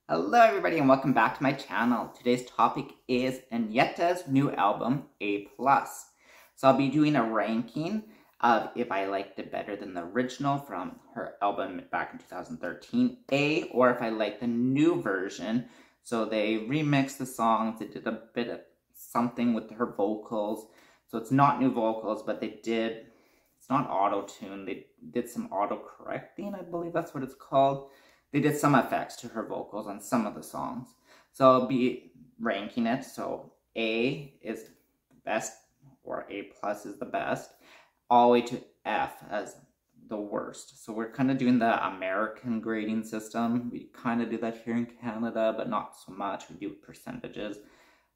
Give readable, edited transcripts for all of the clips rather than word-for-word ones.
Hello everybody and welcome back to my channel. Today's topic is Agnetha's new album, A+. So I'll be doing a ranking of if I liked it better than the original from her album back in 2013, A, or if I like the new version. So they remixed the songs, they did a bit of something with her vocals. So it's not new vocals, but it's not auto-tune, they did some auto-correcting, I believe that's what it's called. They did some effects to her vocals on some of the songs. So I'll be ranking it. So A is the best, or A+ is the best, all the way to F as the worst. So we're kind of doing the American grading system. We kind of do that here in Canada, but not so much. We do percentages.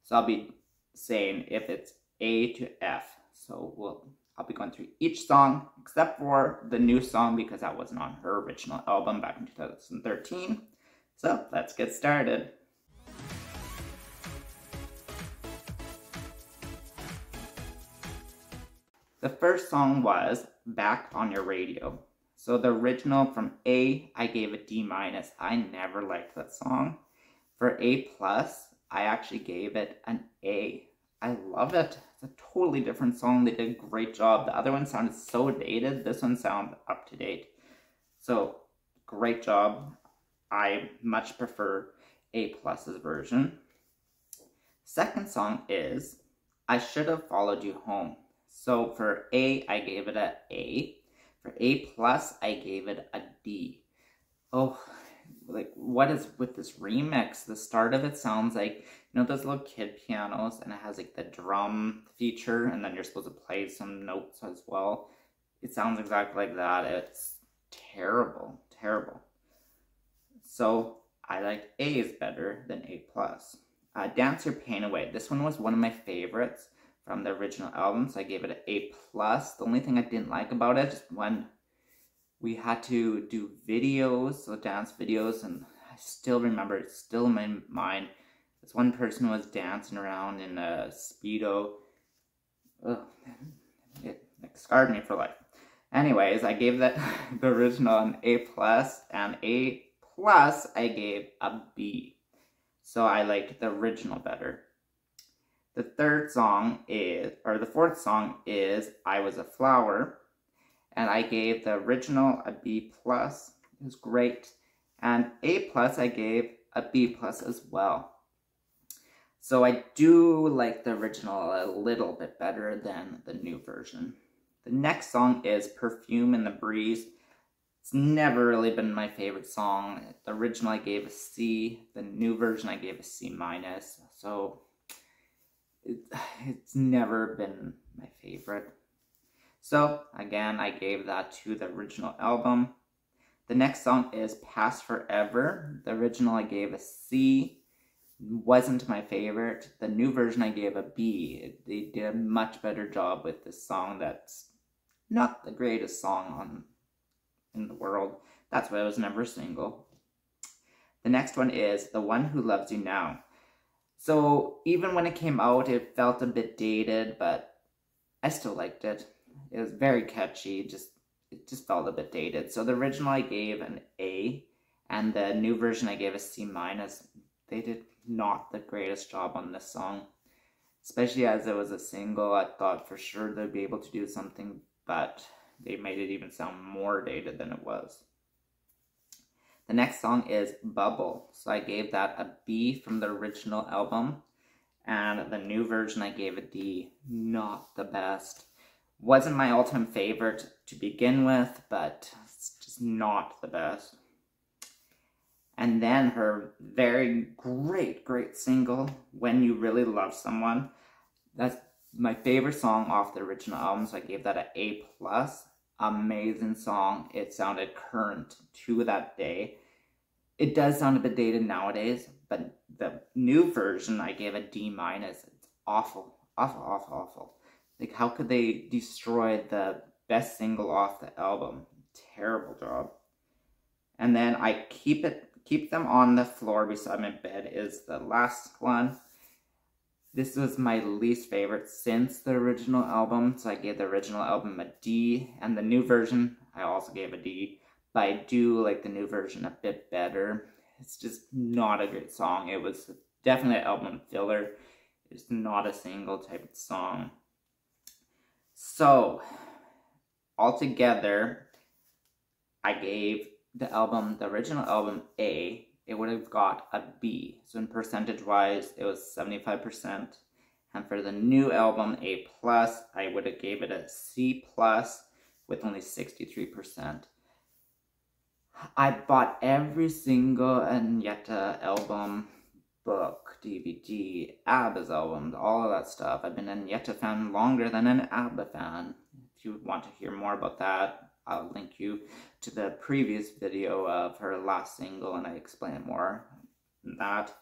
So I'll be saying if it's A to F. So I'll be going through each song except for the new song because that wasn't on her original album back in 2013. So let's get started. The first song was Back on Your Radio. So the original from A, I gave a D-. I never liked that song. For A+, I actually gave it an A. I love it. It's a totally different song. They did a great job. The other one sounded so dated. This one sounds up to date. So, great job. I much prefer A+'s version. Second song is I Should Have Followed You Home. So for A, I gave it an A. For A+, I gave it a D. Oh, like, what is with this remix? The start of it sounds like, you know, those little kid pianos, and it has like the drum feature, and then you're supposed to play some notes as well. It sounds exactly like that. It's terrible, terrible. So I like A is better than A+. Dance Your Pain Away. This one was one of my favorites from the original album, so I gave it an A+. The only thing I didn't like about it is when we had to do videos, so dance videos, and I still remember, it's still in my mind. This one person was dancing around in a Speedo. Ugh, it scarred me for life. Anyways, I gave that the original an A+, and A+ I gave a B. So I liked the original better. The fourth song is I Was a Flower. And I gave the original a B+. It was great. And A+, I gave a B+ as well. So I do like the original a little bit better than the new version. The next song is Perfume in the Breeze. It's never really been my favorite song. The original I gave a C. The new version I gave a C-. So it's never been my favorite. So, again, I gave that to the original album. The next song is Past Forever. The original I gave a C. Wasn't my favorite. The new version I gave a B. They did a much better job with this song that's not the greatest song in the world. That's why it was never a single. The next one is The One Who Loves You Now. So, even when it came out, it felt a bit dated, but I still liked it. It was very catchy, it just felt a bit dated. So the original I gave an A, and the new version I gave a C-. They did not the greatest job on this song. Especially as it was a single, I thought for sure they'd be able to do something, but they made it even sound more dated than it was. The next song is Bubble. So I gave that a B from the original album, and the new version I gave a D. Not the best. Wasn't my all-time favorite to begin with, but it's just not the best. And then her very great single, When You Really Love Someone. That's my favorite song off the original album, so I gave that an A+. Amazing song. It sounded current to that day. It does sound a bit dated nowadays, but the new version I gave a D-. It's awful, awful. Like, how could they destroy the best single off the album? Terrible job. And then I Keep Them on the Floor Beside My Bed is the last one. This was my least favorite since the original album, so I gave the original album a D, and the new version I also gave a D, but I do like the new version a bit better. It's just not a great song. It was definitely an album filler. It's not a single type of song. So, altogether, I gave the original album A. It would have got a B. So in percentage-wise, it was 75%. And for the new album, A+, I would have gave it a C+, with only 63%. I bought every single Agnetha album, book, DVD, ABBA's albums, all of that stuff. I've been an Agnetha fan longer than an ABBA fan. If you want to hear more about that, I'll link you to the previous video of her last single, and I explain it more than that.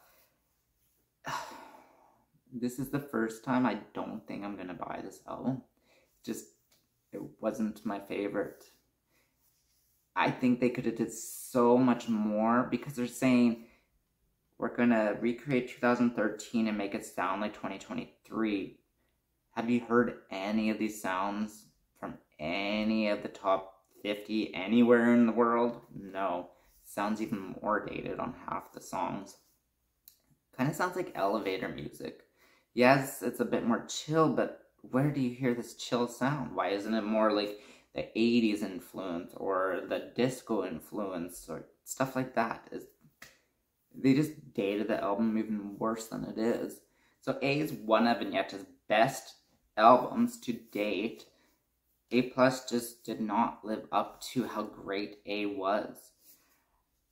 This is the first time I don't think I'm gonna buy this album. It wasn't my favorite. I think they could have did so much more, because they're saying we're gonna recreate 2013 and make it sound like 2023. Have you heard any of these sounds from any of the top 50 anywhere in the world? No. It sounds even more dated on half the songs. Kind of sounds like elevator music. Yes, it's a bit more chill, but where do you hear this chill sound? Why isn't it more like the 80s influence or the disco influence or stuff like that? They just dated the album even worse than it is. So A is one of Agnetha's best albums to date. A+ just did not live up to how great A was.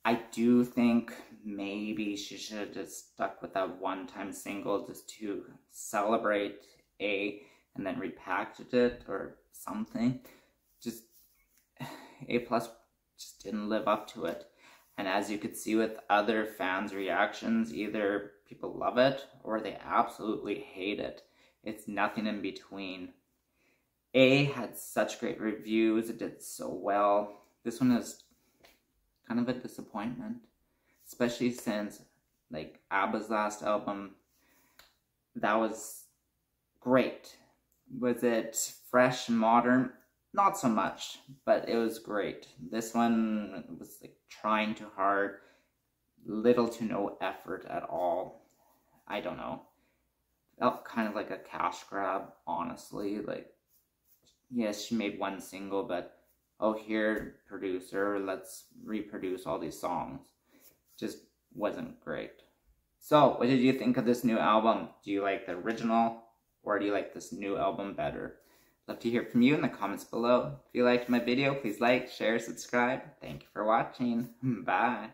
I do think maybe she should have just stuck with that one-time single just to celebrate A and then repackaged it or something. A+ just didn't live up to it. And as you could see with other fans' reactions, either people love it or they absolutely hate it. It's nothing in between. A had such great reviews, it did so well. This one is kind of a disappointment, especially since like ABBA's last album, that was great. Was it fresh and modern? Not so much, but it was great. This one was like trying too hard, little to no effort at all. I don't know. Felt kind of like a cash grab, honestly. Like, yes, she made one single, but oh, here, producer, let's reproduce all these songs. Just wasn't great. So, what did you think of this new album? Do you like the original, or do you like this new album better? Love to hear from you in the comments below. If you liked my video, please like, share, subscribe. Thank you for watching. Bye.